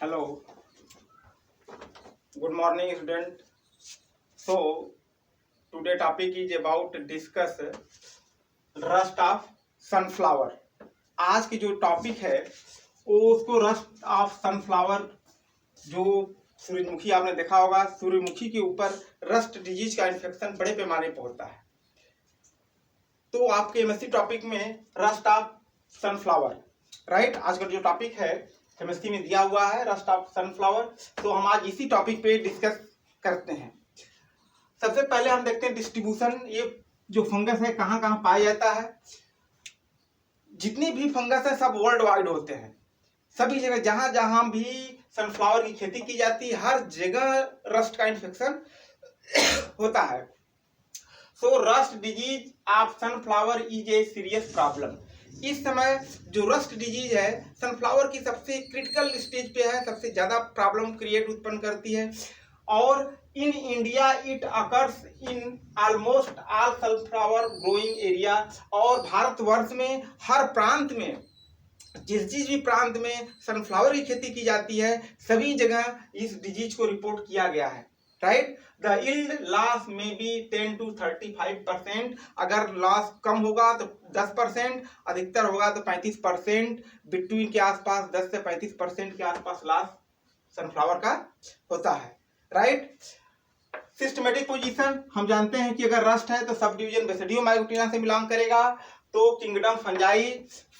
Hello, good morning student. So today topic is about discuss rust of sunflower. आज की जो topic है वो उसको रस्ट ऑफ सनफ्लावर, जो सूरजमुखी आपने देखा होगा, सूरजमुखी के ऊपर रस्ट डिजीज का इन्फेक्शन बड़े पैमाने पर होता है। तो आपके एमएससी टॉपिक में रस्ट ऑफ सनफ्लावर, राइट, आज का जो टॉपिक है केमिस्ट्री में दिया हुआ है रस्ट ऑफ सनफ्लावर। तो हम आज इसी टॉपिक पे डिस्कस करते हैं। सबसे पहले हम देखते हैं डिस्ट्रीब्यूशन, ये जो फंगस है कहाँ कहाँ पाया जाता है। जितनी भी फंगस है सब वर्ल्ड वाइड होते हैं, सभी जगह जहां जहां भी सनफ्लावर की खेती की जाती है हर जगह रस्ट का इन्फेक्शन होता है। So rust disease of sunflower is a serious problem. इस समय जो रस्ट डिजीज है सनफ्लावर की सबसे क्रिटिकल स्टेज पे है, सबसे ज्यादा प्रॉब्लम क्रिएट उत्पन्न करती है। और in India it occurs in almost all sunflower growing area. और भारतवर्ष में हर प्रांत में, जिस भी प्रांत में सनफ्लावर की खेती की जाती है सभी जगह इस डिजीज को रिपोर्ट किया गया है, राइट। द यील्ड लॉस में बी 10 to 35%। अगर लॉस कम होगा तो 10%, अधिकतर होगा तो 35%, बिटवीन के आसपास 10 से 35% के आसपास लॉस सनफ्लावर का होता है, राइट। सिस्टमेटिक पोजीशन हम जानते हैं कि अगर रस्ट है तो सब डिवीजन बेसिडियोमाइकोटिना से बिलोंग करेगा। तो kingdom fungi,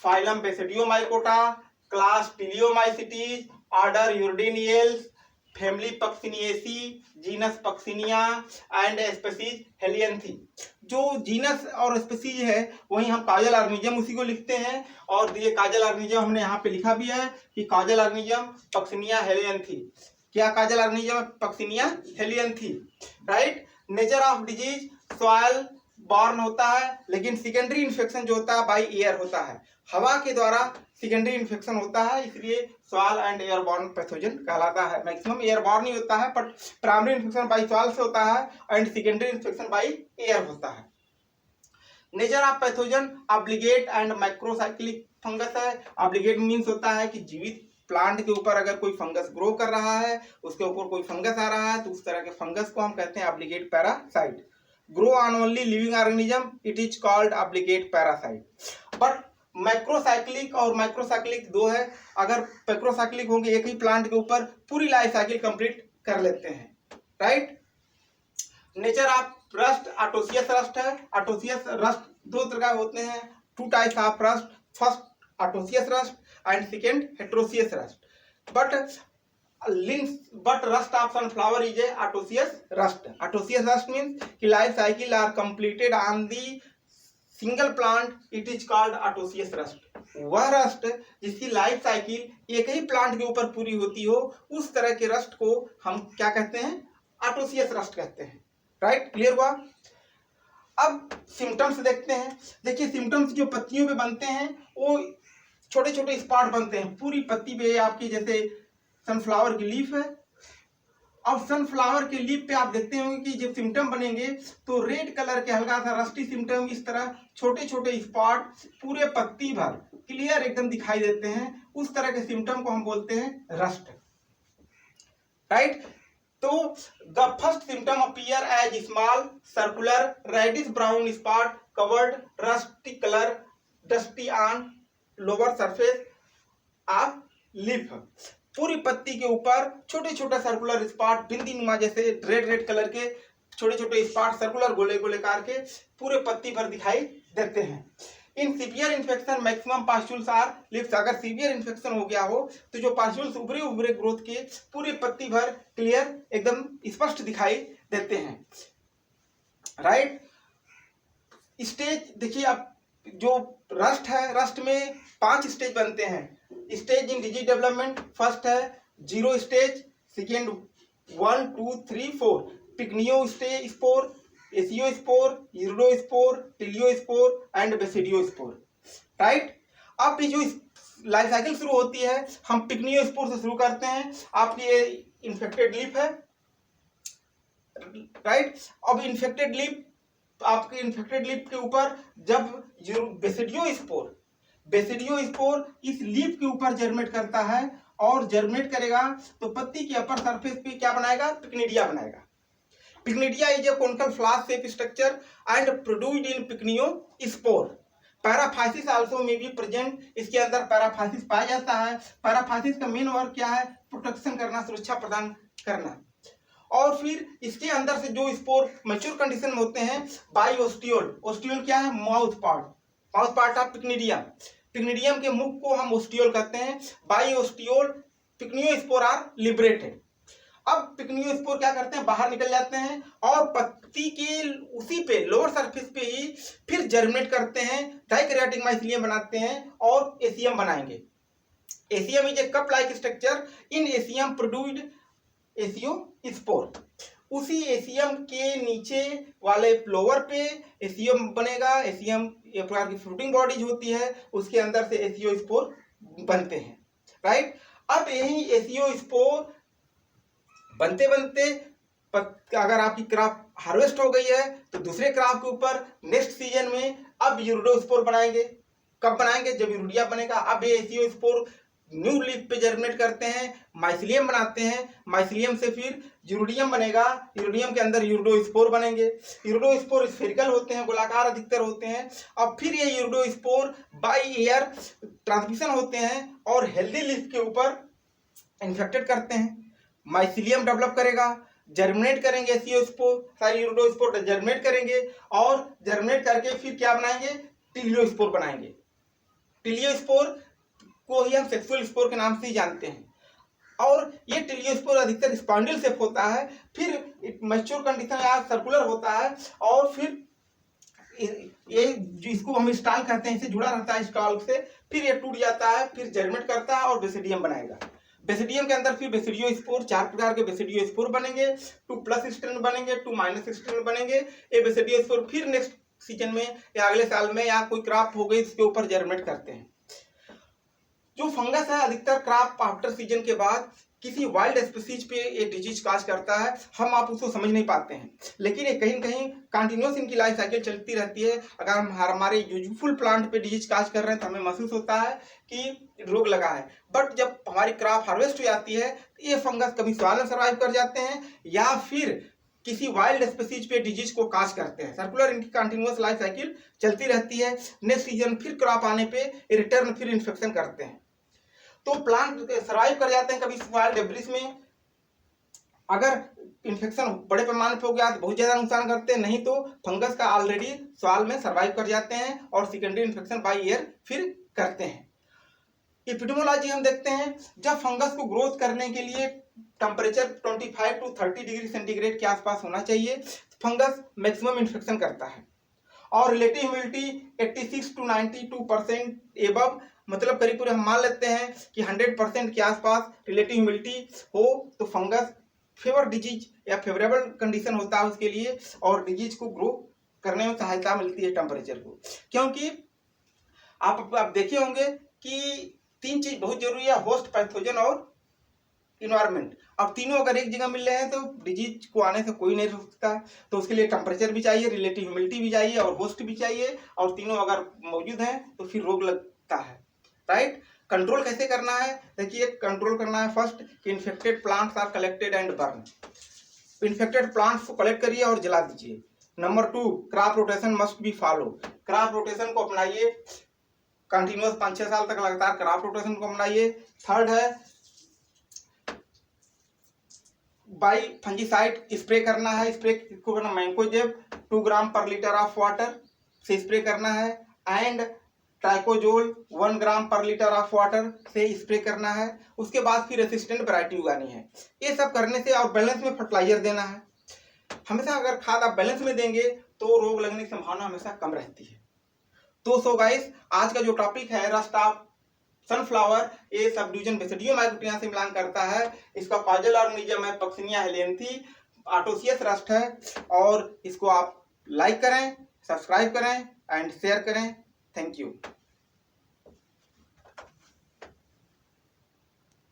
phylum basidiomycota, class teliomycetes, order uredinales, family pucciniaceae, genus puccinia and species helianthi. जो जीनस और स्पीसीज है वही हम काजल ऑर्गेनिज्म उसी को लिखते हैं। और ये काजल ऑर्गेनिज्म हमने यहाँ पे लिखा भी है कि काजल ऑर्गेनिज्म पक्सिनिया हेलियंथी। क्या causal organism puccinia helianthi, right. Nature of disease soil borne होता है, लेकिन सेकेंडरी इन्फेक्शन जो होता है बाई एयर होता है, हवा के द्वारा सेकेंडरी इन्फेक्शन होता है, इसलिए सॉइल एंड एयरबॉर्न पैथोजन कहलाता है। मैक्सिमम एयरबॉर्न ही होता है, but primary infection by soil से होता है and secondary infection by air होता है। Nature of pathogen obligate and microcyclic fungus है। ऑब्लिगेट मीन्स होता है कि जीवित प्लांट के ऊपर अगर कोई फंगस ग्रो कर रहा है, उसके ऊपर कोई फंगस आ रहा है तो उस तरह के फंगस को हम कहते हैं obligate parasite. Grow on only living organism it is called obligate parasite. But macrocyclic और माइक्रोसाइक्लिक दो है। अगर मैक्रोसाइक्लिक होंगे एक ही प्लांट के ऊपर पूरी लाइफ साइकिल कंप्लीट कर लेते हैं, right. Nature of rust autoecious rust है। ऑटोसियस रस्ट दो तरह होते हैं, two types of rust, first autoecious rust and second heteroecious rust. But rust of sunflower is a autoecious rust. Autoecious rust means कि life cycle are completed on the single plant, it is called autoecious rust. वह rust जिसकी life cycle एक ही plant के ऊपर पूरी होती हो उस तरह के रस्ट को हम क्या कहते हैं, ऑटोसियस रस्ट कहते हैं, राइट। क्लियर हुआ। अब सिम्टम्स देखते हैं। देखिए सिम्टम्स जो पत्तियों पे बनते हैं वो छोटे छोटे स्पॉट बनते हैं पूरी पत्ती पे। आपकी जैसे सनफ्लावर की लीफ है, और सनफ्लावर के लीफ पे आप देखते होंगे कि जब सिम्टम बनेंगे तो रेड कलर के हल्का सा रस्टी सिम्टम, इस तरह छोटे छोटे स्पॉट पूरे पत्ती भर क्लियर एकदम दिखाई देते हैं। उस तरह के सिम्टम को हम बोलते हैं रस्ट, राइट। तो the first symptom appear as small circular reddish brown spot covered rusty colour dusty on lower surface of leaf. पूरी पत्ती के ऊपर छोटे छोटे सर्कुलर स्पॉट बिंदी नुमा जैसे रेड रेड कलर के छोटे छोटे स्पॉट सर्कुलर गोले गोलेकार के पूरे पत्ती पर दिखाई देते हैं। In severe infection maximum pustules are lips. अगर सीवियर इन्फेक्शन हो गया हो तो जो पास्टुल्स उभरे उभरे ग्रोथ के पूरे पत्ती भर क्लियर एकदम स्पष्ट दिखाई देते हैं, राइट। स्टेज देखिए, अब जो रस्ट है, रस्ट में 5 स्टेज बनते हैं। Stage in disease development, first है zero stage, second 1 2 3 4 pycnio stage spore, aeciospore, uredospore, teliospore and basidiospore, right. अब ये जो लाइफ साइकिल शुरू होती है हम पिग्नियोस्पोर से शुरू करते हैं। आपकी ये इन्फेक्टेड लीफ है, राइट। अब इन्फेक्टेड लीफ, आपके इन्फेक्टेड लीफ के ऊपर जब बेसिडियोस्पोर इस लीफ के ऊपर जर्मेट करता है और जर्मिनेट करेगा तो पत्ती की अपर सरफेस पे क्या बनाएगा, पिक्निडिया बनाएगा। Pycnidia is a conical flask shape structure and produced in pycniospore. Paraphysis also may be present, इसके अंदर पैराफाइसिस पाया जाता है। पैराफाइसिस का मेन वर्क क्या है, प्रोटेक्शन करना, सुरक्षा प्रदान करना। और फिर इसके अंदर से जो स्पोर मैच्योर कंडीशन में होते हैं बाई ओस्टियोल। ओस्टियोल क्या है, mouth part of pycnidium. Pycnidium के मुख को हम ओस्टियोल कहते हैं। By ostiole pycniospore are liberated. अब पिक्नियोस्पोर क्या करते हैं, बाहर निकल जाते हैं और पत्ती के उसी पे लोअर सरफेस पे ही फिर जर्मिनेट करते हैं, डाइकैरियोटिक माइसीलियम बनाते हैं और एसियम बनाएंगे। Aecium is a cup like structure, in aecium produced aeciospore. उसी एसियम के नीचे वाले फ्लोवर पे एसियम बनेगा। एसियम एक प्रकार की फ्रूटिंग बॉडीज होती है, उसके अंदर से एसियोस्पोर बनते हैं, राइट। अब यही एसियोस्पोर बनते बनते अगर आपकी क्रॉप हार्वेस्ट हो गई है तो दूसरे क्रॉप के ऊपर नेक्स्ट सीजन में अब यूरिडोस्पोर बनाएंगे। कब बनाएंगे, जब यूरिया बनेगा। अब ये एसियोस्पोर न्यू लीफ पे जर्मिनेट करते हैं, माइसीलियम बनाते हैं। माइसीलियम से फिर यूरिडियम बनेगा। यूरिडियम के अंदर यूरिडोस्पोर बनेंगे। यूरिडोस्पोर स्फेरिकल होते हैं, गोलाकार अधिकतर होते हैं। अब फिर ये यूरिडोस्पोर बाई एयर ट्रांसमिशन होते हैं और हेल्दी लीफ के ऊपर इन्फेक्टेड करते हैं। माइसीलियम डेवलप करेगा, जर्मिनेट करेंगे एसियोस्पोर, सारी यूरिडोस्पोर जर्मिनेट करेंगे और जर्मिनेट करके फिर क्या बनाएंगे, टिलियोस्पोर बनाएंगे। टिलियोस्पोर को ही हम सेक्सुअल स्पोर के नाम से ही जानते हैं। और ये टिलियोस्पोर अधिकतर स्पॉन्डिल शेप होता है, फिर मैच्योर कंडीशन या सर्कुलर होता है और फिर ये जिसको हम स्टाल कहते हैं, इससे जुड़ा रहता है स्टाल से, फिर ये टूट जाता है, फिर जर्मिनेट करता है और बेसिडियम बनाएगा। बेसिडियम के अंदर फिर बेसिडियोस्पोर, 4 प्रकार के बेसिडियोस्पोर बनेंगे। 2+ स्ट्रैंड बनेंगे, 2- स्ट्रैंड बनेंगे। ये बेसिडियोस्पोर फिर नेक्स्ट सीजन में या अगले साल में या कोई क्रॉप हो गई इसके ऊपर जर्मिनेट करते हैं। जो फंगस है अधिकतर क्रॉप आफ्टर सीजन के बाद किसी वाइल्ड स्पीसीज पे ये डिजीज काज करता है, हम आप उसको समझ नहीं पाते हैं, लेकिन ये कहीं कहीं कंटिन्यूस इनकी लाइफ साइकिल चलती रहती है। अगर हम हमारे यूजफुल प्लांट पे डिजीज काज कर रहे हैं तो हमें महसूस होता है कि रोग लगा है, बट जब हमारी क्रॉप हार्वेस्ट हो जाती है तो ये फंगस कभी सॉइल में सर्वाइव कर जाते हैं या फिर किसी वाइल्ड स्पीसीज पे डिजीज को काज करते हैं। सर्कुलर इनकी कंटिन्यूस लाइफ साइकिल चलती रहती है। नेक्स्ट सीजन फिर क्रॉप आने पे रिटर्न फिर इन्फेक्शन करते हैं, तो प्लांट सर्वाइव कर जाते हैं कभी सॉइल डेब्रिस में। अगर इन्फेक्शन बड़े पैमाने पे हो गया तो बहुत ज्यादा नुकसान करते हैं, नहीं तो फंगस का ऑलरेडी सॉइल में सर्वाइव कर जाते हैं और सेकेंडरी इन्फेक्शन बाय ईयर फिर करते हैं। एपिडेमोलॉजी हम देखते हैं, जब फंगस को ग्रोथ करने के लिए टेम्परेचर 25 to 30 डिग्री सेंटीग्रेड के आसपास होना चाहिए, फंगस मैक्सिमम इन्फेक्शन करता है। और रिलेटिव ह्यूमिडिटी 86 to 92% एबव, मतलब करीब पूरे हम मान लेते हैं कि 100% के आसपास रिलेटिव ह्यूमिडिटी हो तो फंगस फेवर डिजीज या फेवरेबल कंडीशन होता है उसके लिए और डिजीज को ग्रो करने में सहायता मिलती है टेम्परेचर को। क्योंकि आप देखे होंगे कि 3 चीज बहुत जरूरी है, होस्ट, पैथोजन और इन्वायरमेंट। अब तीनों अगर एक जगह मिल रहे हैं तो डिजीज को आने से कोई नहीं रोक सकता, तो उसके लिए टेम्परेचर भी चाहिए, रिलेटिव ह्यूमिडिटी भी चाहिए और होस्ट भी चाहिए, और तीनों अगर मौजूद हैं तो फिर रोग लगता है, राइट। कंट्रोल कैसे करना है, देखिए कंट्रोल करना है फर्स्ट कि infected plants are collected and burn. Infected plants को कलेक्ट करिए और जला दीजिए। Number 2, crop rotation must be follow. Crop rotation को अपनाइए, कंटिन्यूअस 5-6 साल तक लगातार क्रॉप रोटेशन को अपनाइए। थर्ड है बाई फंजीसाइड स्प्रे करना है, स्प्रे को करना मैंकोजेब 2 ग्राम पर लीटर ऑफ वाटर से स्प्रे करना है, एंड ट्राइकोजोल 1 ग्राम पर लीटर ऑफ वाटर से स्प्रे करना है। उसके बाद फिर रेसिस्टेंट वैरायटी उगानी है। ये सब करने से और बैलेंस में फर्टिलाइजर देना है। हमेशा अगर खाद आप बैलेंस में देंगे तो रोग लगने की संभावना हमेशा कम रहती है। तो सो गाइस, आज का जो टॉपिक है रस्ट ऑफ सनफ्लावर, ये सब डिवीजन बेसिडियोमाइकोटिया से मिलान करता है। इसका कॉजल ऑर्गेनिज्म है पक्सिनिया हेलेंथी, ऑटोसियस रस्ट है, और इसको आप लाइक करें, सब्सक्राइब करें एंड शेयर करें। Thank you.